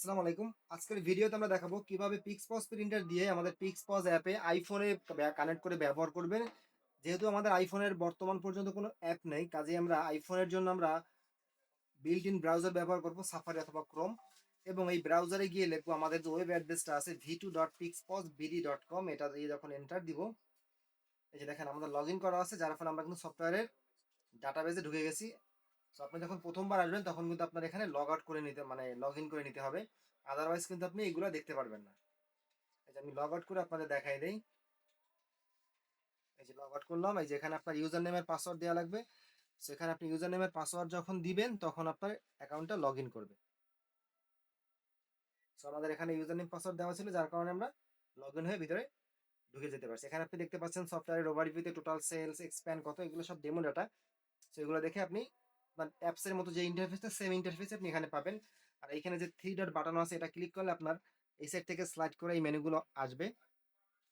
আসসালামু আলাইকুম। আজকের ভিডিওতে আমরা দেখাবো কিভাবে পিক্সপজ প্রিন্টার দিয়ে আমাদের পিক্সপজ অ্যাপে আইফোনে কানেক্ট করে ব্যবহার করবেন। যেহেতু আমাদের আইফোনের বর্তমান পর্যন্ত কোনো অ্যাপ নেই, কাজেই আমরা আইফোনের জন্য আমরা বিল্ট ইন ব্রাউজার ব্যবহার করব, সাফারি অথবা ক্রোম। এবং এই ব্রাউজারে গিয়ে লিখবো আমাদের যে ওয়েব অ্যাড্রেসটা আছে v2.pixpozbd.com, এটা দিয়ে যখন এন্টার দিব, এই যে দেখেন আমাদের লগ ইন করা আছে, যার ফলে আমরা কিন্তু সফটওয়্যারের ডাটাবেজে ঢুকে গেছি। সো আপনি যখন প্রথমবার আসবেন তখন কিন্তু আপনার এখানে লগ আউট করে নিতে মানে লগ ইন করে নিতে হবে, আদারওয়াইজ কিন্তু আপনি এগুলো দেখতে পারবেন না। এই যে আমি লগ আউট করে আপনাদের দেখাই দেই। এই যে লগ আউট করলাম, এই যে এখানে আপনার ইউজার নেমের পাসওয়ার্ড দেওয়া লাগবে। সেখানে আপনি ইউজার নেমের পাসওয়ার্ড যখন দিবেন তখন আপনার অ্যাকাউন্টটা লগ ইন করবে। সো আমাদের এখানে ইউজার নেম পাসওয়ার্ড দেওয়া ছিল, যার কারণে আমরা লগ ইন হয়ে ভিতরে ঢুকে যেতে পারছি। এখানে আপনি দেখতে পাচ্ছেন সফটওয়্যারের ওভারভিউতে টোটাল সেলস এক্সপ্যান্ড কত, এগুলো সব ডেমো ডাটা। সো এগুলো দেখে আপনি অ্যাপসের মতো যে ইন্টারফেসটা, সেম ইন্টারফেস আপনি এখানে পাবেন। আর এইখানে যে থ্রি ডট বাটন আছে, এটা ক্লিক করলে আপনার এই সাইড থেকে স্লাইড করে এই মেনুগুলো আসবে।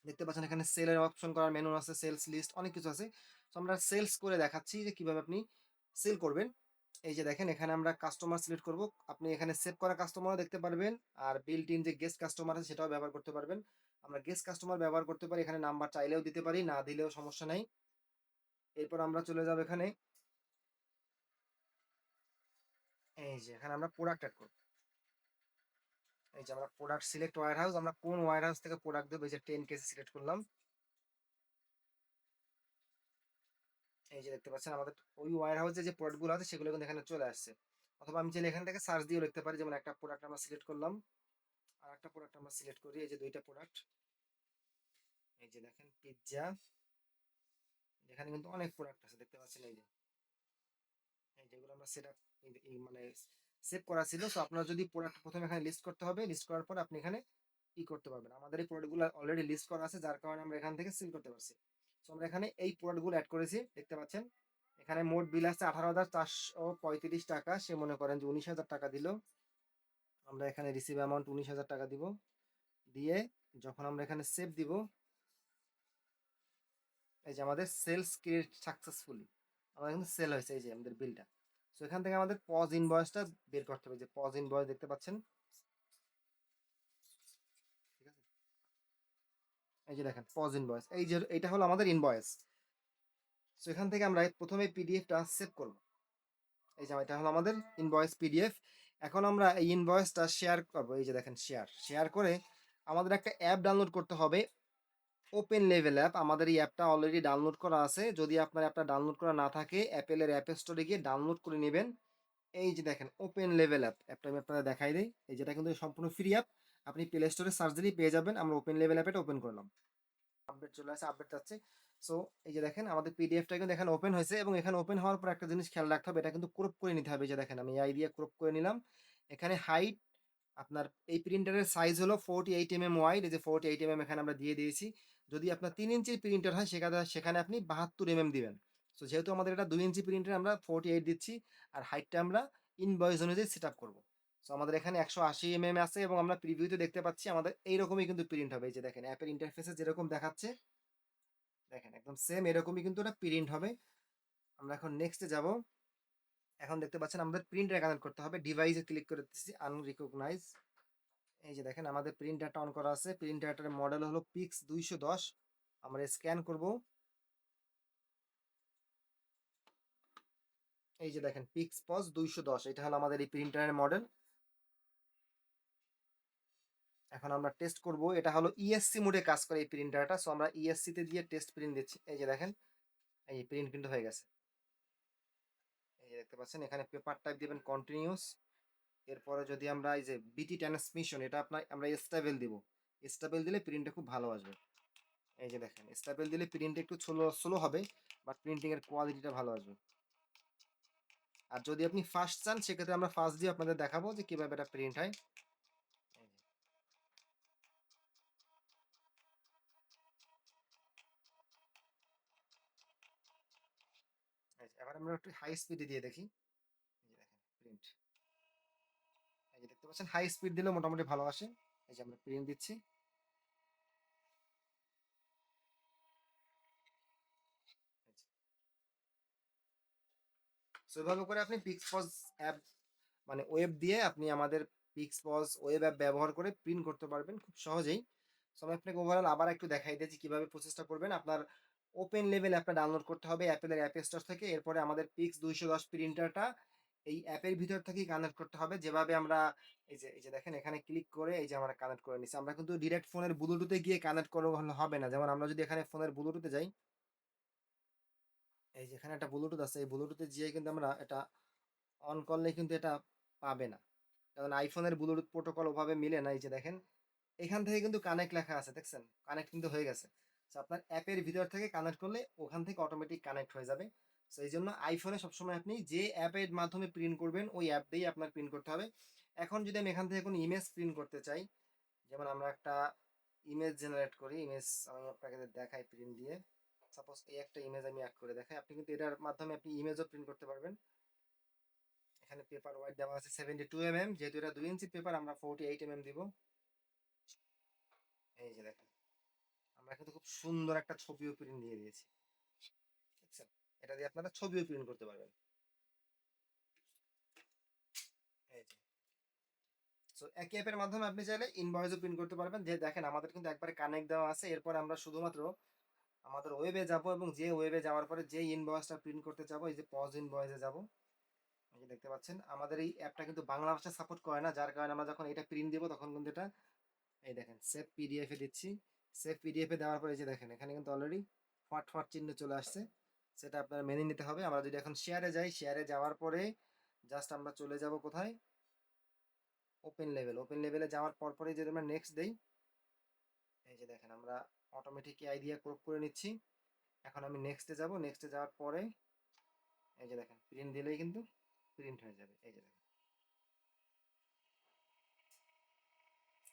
দেখতে পাচ্ছেন এখানে সেলের অপশন করার মেনু আছে, সেলস লিস্ট, অনেক কিছু আছে। তো আমরা সেলস করে দেখাচ্ছি যে কিভাবে আপনি সেল করবেন। এই যে দেখেন এখানে আমরা কাস্টমার সিলেক্ট করব। আপনি এখানে সেভ করা কাস্টমারও দেখতে পারবেন, আর বিল্ট ইন যে গেস্ট কাস্টমার আছে সেটাও ব্যবহার করতে পারবেন। আমরা গেস্ট কাস্টমার ব্যবহার করতে পারি, এখানে নাম্বার চাইলেও দিতে পারি, না দিলেও সমস্যা নাই। এরপর আমরা চলে যাব এখানে, এই যে এখানে আমরা প্রোডাক্ট অ্যাড করব। এই যে আমরা প্রোডাক্ট সিলেক্ট ওয়্যার হাউস, আমরা কোন ওয়্যার হাউস থেকে প্রোডাক্ট দেবো, এই যে 10 কেজি সিলেক্ট করলাম। এই যে দেখতে পাচ্ছেন আমাদের ওই ওয়্যার হাউসে যে প্রোডাক্টগুলো আছে সেগুলো কিন্তু এখানে চলে আসছে। অথবা আমি চাইলে এখান থেকে সার্চ দিয়েও লিখতে পারি, যেমন একটা প্রোডাক্ট আমরা সিলেক্ট করলাম, আর একটা প্রোডাক্ট আমরা সিলেক্ট করি। এই যে দুইটা প্রোডাক্ট, এই যে দেখেন পিৎজা, এখানে কিন্তু অনেক প্রোডাক্ট আছে দেখতে পাচ্ছেন। এই যে যেগুলো আমরা সেট আপ মানে সেভ করা ছিল। তো আপনার যদি প্রোডাক্ট প্রথমে এখানে লিস্ট করতে হবে, লিস্ট করার পর আপনি এখানে কি করতে পারবেন, আমাদের এই প্রোডাক্টগুলো অলরেডি লিস্ট করা আছে, যার কারণে আমরা এখান থেকে সেল করতে পারছি। তো আমরা এখানে এই প্রোডাক্টগুলো অ্যাড করেছি, দেখতে পাচ্ছেন। এখানে মোট বিল আছে 18,435 টাকা। সে মনে করেন যে 19,000 টাকা দিল। আমরা এখানে রিসিভ অ্যামাউন্ট 19,000 টাকা দিব। দিয়ে যখন আমরা এখানে সেভ দিব, এই যে আমাদের সেলস ক্রিয়েট সাকসেসফুলি, আমাদের কিন্তু সেল হয়েছে, এই যে আমাদের বিলটা। সো এখান থেকে আমাদের পজ ইনভয়েসটা বের করতে হবে, যে পজ ইনভয়েস দেখতে পাচ্ছেন, ঠিক আছে। এই যে দেখেন পজ ইনভয়েস, এই যে এটা হলো আমাদের ইনভয়েস। সো এখান থেকে আমরা প্রথমে পিডিএফটা সেভ করব। এই যে এটা হলো আমাদের ইনভয়েস পিডিএফ। এখন আমরা এই ইনভয়েসটা শেয়ার করব। এই যে দেখেন শেয়ার শেয়ার করে আমাদের একটা অ্যাপ ডাউনলোড করতে হবে, ওপেন লেভেল অ্যাপ। আমাদের এই অ্যাপটা অলরেডি ডাউনলোড করা আছে। যদি আপনার অ্যাপটা ডাউনলোড করা না থাকে, অ্যাপেলের অ্যাপ স্টোরে গিয়ে ডাউনলোড করে নেবেন। এই যে দেখেন ওপেন লেভেল অ্যাপটা আমি আপনাদের দেখাই দিই। এই যেটা কিন্তু সম্পূর্ণ ফ্রি অ্যাপ, আপনি প্লে স্টোরে সার্চ দিলেই পেয়ে যাবেন। আমরা ওপেন লেভেল অ্যাপটা ওপেন করলাম, আপডেট চলে আসে, আপডেট যাচ্ছে। সো এই যে দেখেন আমাদের পিডিএফটা কিন্তু এখানে ওপেন হয়েছে, এবং এখানে ওপেন হওয়ার পর একটা জিনিস খেয়াল রাখতে হবে, এটা কিন্তু ক্রপ করে নিতে হবে। এই যে দেখেন আমি এই দিয়ে ক্রপ করে নিলাম। এখানে হাইট, আপনার এই প্রিন্টারের সাইজ হলো 48 mm ওয়াইড, এই যে 48 mm এখানে আমরা দিয়ে দিয়েছি। যদি আপনার 3 ইঞ্চির প্রিন্টার হয় সেখানে সেখানে আপনি 72 mm দিবেন। সো যেহেতু আমাদের এটা 2 ইঞ্চি প্রিন্টার, আমরা 48 দিচ্ছি। আর হাইটটা আমরা ইনভয়েস অনুযায়ী সেট আপ করবো। সো আমাদের এখানে 180 mm আছে, এবং আমরা প্রিভিউতে দেখতে পাচ্ছি আমাদের এইরকমই কিন্তু প্রিন্ট হবে। এই যে দেখেন অ্যাপের ইন্টারফেসে যেরকম দেখাচ্ছে, দেখেন একদম সেম এরকমই কিন্তু এটা প্রিন্ট হবে। আমরা এখন নেক্সটে যাব। এখন দেখতে পাচ্ছেন আমাদের প্রিন্টার কানেক্ট করতে হবে, ডিভাইসে ক্লিক করে দিচ্ছি আনরিকগনাইজ। এই যে দেখেন আমাদের প্রিন্টারটা অন করা আছে, প্রিন্টারটার মডেল হলো পিক্স 210। আমরা স্ক্যান করব। এই যে দেখেন পিক্স পজ 210, এটা হলো আমাদের এই প্রিন্টারের মডেল। এখন আমরা টেস্ট করব। এটা হলো ইএসসি মোডে কাজ করে এই প্রিন্টারটা। সো আমরা ইএসসি তে দিয়ে টেস্ট প্রিন্ট দিচ্ছি। এই যে দেখেন এই প্রিন্ট কিন্তু হয়ে গেছে। এই যে দেখতে পাচ্ছেন এখানে পেপার টাইপ দিবেন কন্টিনিউস। এরপরে যদি আমরা এই যে বিটি ট্রান্সমিশন, এটা আপনার আমরা স্টেবল দিব। স্টেবল দিলে প্রিন্টটা খুব ভালো আসবে। এই যে দেখেন স্টেবল দিলে প্রিন্ট একটু স্লো স্লো হবে, বাট প্রিন্টিং এর কোয়ালিটিটা ভালো আসবে। আর যদি আপনি ফাস্ট চান, সেক্ষেত্রে আমরা ফাস্ট দিয়ে আপনাদের দেখাবো যে কিভাবে এটা প্রিন্ট হয়। এই যে, এবার আমরা একটু হাই স্পিডে দিয়ে দেখি। এই যে দেখেন প্রিন্ট, এই যে দেখতে পাচ্ছেন হাই স্পিড দিলে মোটামুটি ভালো আসে। এই যে আমরা প্রিন্ট দিচ্ছি। সো এভাবে করে আপনি পিক্সপজ অ্যাপ মানে ওয়েব দিয়ে আপনি আমাদের পিক্সপজ ওয়েব অ্যাপ ব্যবহার করে প্রিন্ট করতে পারবেন খুব সহজেই। সো আমি আপনাকে ওভারঅল আবার একটু দেখাই দিয়েছি কিভাবে প্রসেসটা করবেন। আপনার ওপেন লেভেল অ্যাপটা ডাউনলোড করতে হবে অ্যাপেলের অ্যাপ স্টোর থেকে। এরপরে আমাদের পিক্স 210 প্রিন্টারটা এই অ্যাপের ভিতর থেকেই কানেক্ট করতে হবে। যেভাবে আমরা এই যে দেখেন এখানে ক্লিক করে এই যে আমরা কানেক্ট করে নিচ্ছি। আমরা কিন্তু ডিরেক্ট ফোনের ব্লুটুথে গিয়ে কানেক্ট করা হবে না। যেমন আমরা যদি এখানে ফোনের ব্লুটুথে যাই, এই যে এখানে একটা ব্লুটুথ আছে, এই ব্লুটুথে যেয়ে কিন্তু আমরা এটা অন করলে কিন্তু এটা পাবে না। কারণ আইফোনের ব্লুটুথ প্রোটোকল ওভাবে মিলে না। এই যে দেখেন এখান থেকে কিন্তু কানেক্ট লেখা আছে, দেখছেন? কানেক্ট কিন্তু হয়ে গেছে। সো আপনার অ্যাপের ভিতর থেকে কানেক্ট করলে ওখান থেকে অটোমেটিক কানেক্ট হয়ে যাবে। সো এই জন্য আইফোনে সবসময় আপনি যে অ্যাপের মাধ্যমে প্রিন্ট করবেন ওই অ্যাপ দিয়েই আপনার প্রিন্ট করতে হবে। এখন যদি আমি এখান থেকে কোনো ইমেজ প্রিন্ট করতে চাই, যেমন আমরা একটা ইমেজ জেনারেট করি, ইমেজ আমি আপনাকে দেখাই প্রিন্ট দিয়ে। সাপোজ এই একটা ইমেজ আমি অ্যাড করে দেখাই, আপনি কিন্তু এটার মাধ্যমে আপনি ইমেজও প্রিন্ট করতে পারবেন। এখানে পেপার ওয়াইড দেওয়া আছে 72 mm, যেহেতু এটা 2 ইঞ্চি পেপার আমরা 48 mm দিব। এই যে দেখেন আমরা কিন্তু খুব সুন্দর একটা ছবিও প্রিন্ট দিয়ে দিয়েছি, দেখছেন? এটা দিয়ে আপনারা ছবিও প্রিন্ট করতে পারবেন। এই যে সো একই অ্যাপের মাধ্যমে আপনি চাইলে ইনভয়েসও প্রিন্ট করতে পারবেন। যে দেখেন আমাদের কিন্তু একবারে কানেক্ট দেওয়া আছে। এরপর আমরা শুধুমাত্র আমাদের ওয়েবে যাব এবং যে ওয়েবে যাওয়ার পরে যে ইনভয়েসটা প্রিন্ট করতে চাবো, এই যে পজ ইনভয়েসে যাব। এই যে দেখতে পাচ্ছেন আমাদের এই অ্যাপটা কিন্তু বাংলা ভাষা সাপোর্ট করে না, যার কারণে আমরা যখন এটা প্রিন্ট দিব তখন কিন্তু এটা এই দেখেন সেভ পিডিএফ এ দিচ্ছি। সেভ পিডিএফ এ দেওয়ার পরে এই যে দেখেন এখানে কিন্তু অলরেডি ফট ফট চিহ্ন চলে আসছে। সেটা আপনারা মেনে নিতে হবে। আমরা যদি এখন শেয়ারে যাই, শেয়ারে যাওয়ার পরে জাস্ট আমরা চলে যাব কোথায়, ওপেন লেভেল। ওপেন লেভেলে যাওয়ার পরপরই যদি আমরা নেক্সট দেই, এই যে দেখেন আমরা অটোমেটিক এআই দিয়ে ক্রপ করে নিচ্ছি। এখন আমি নেক্সটে যাব, নেক্সটে যাওয়ার পরে এই যে দেখেন প্রিন্ট দিলেই কিন্তু প্রিন্ট হয়ে যাবে। এই যে দেখেন।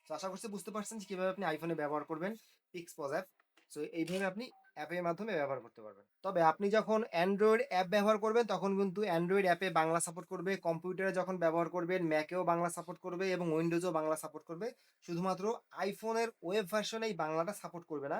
তো আশা করছি বুঝতে পারছেন যে কিভাবে আপনি আইফোনে ব্যবহার করবেন পিক্সপজ অ্যাপ। সো এইভাবে আপনি অ্যাপের মাধ্যমে ব্যবহার করতে পারবেন। তবে আপনি যখন অ্যান্ড্রয়েড অ্যাপ ব্যবহার করবেন তখন কিন্তু অ্যান্ড্রয়েড অ্যাপে বাংলা সাপোর্ট করবে। কম্পিউটারে যখন ব্যবহার করবেন ম্যাকেও বাংলা সাপোর্ট করবে এবং উইন্ডোজও বাংলা সাপোর্ট করবে। শুধুমাত্র আইফোনের ওয়েব ভার্সনে এই বাংলাটা সাপোর্ট করবে না।